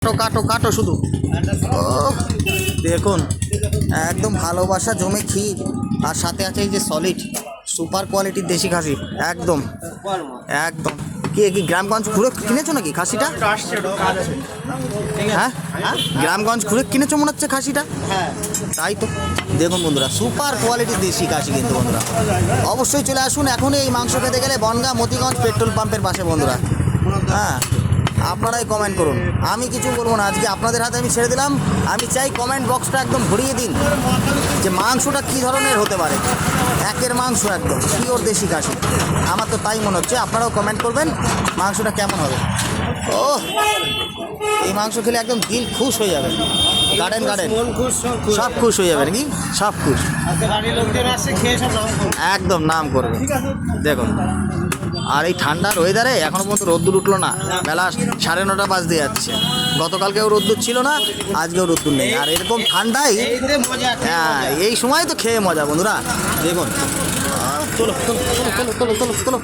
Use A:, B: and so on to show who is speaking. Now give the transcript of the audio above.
A: কাটো কাটো কাটো শুধু। ও দেখুন একদম ভালোবাসা জমে ক্ষীর, আর সাথে আছে এই যে সলিড সুপার কোয়ালিটির দেশি খাসি। একদম একদম। কি কি গ্রামগঞ্জ ঘুরে কিনেছো নাকি খাসিটা? হ্যাঁ গ্রামগঞ্জ ঘুরে কিনেছো মনে হচ্ছে খাসিটা। তাই তো দেখুন বন্ধুরা, সুপার কোয়ালিটির দেশি খাসি কিন্তু বন্ধুরা অবশ্যই চলে আসুন এখন এই মাংস খেতে গেলে বনগাঁ মতিগঞ্জ পেট্রোল পাম্পের পাশে বন্ধুরা। হ্যাঁ আপনারাই কমেন্ট করুন, আমি কিছু বলবো না, আজকে আপনাদের হাতে আমি ছেড়ে দিলাম। আমি চাই কমেন্ট বক্সটা একদম ভরিয়ে দিন যে মাংসটা কী ধরনের হতে পারে। একের মাংস একদম পিওর দেশি খাসি, আমার তো তাই মনে হচ্ছে। আপনারাও কমেন্ট করবেন মাংসটা কেমন হবে। ও এই মাংস খেলে একদম দিল খুশ হয়ে যাবে, গার্ডেন গার্ডেন সব খুশ হয়ে যাবে নাকি, সব খুশ একদম নাম করবে। দেখুন আর এই ঠান্ডার ওয়েদারে এখনও পর্যন্ত রোদ্দুর উঠলো না, বেলা 9:30 বাজতে যাচ্ছে। গতকালকেও রোদ্দুর ছিল না, আজকেও রোদ্দুর নেই, আর এরকম ঠান্ডায় হ্যাঁ এই সময় তো খেয়ে মজা বন্ধুরা। দেখুন চলো চলো চলো চলো চলো চলো চলো।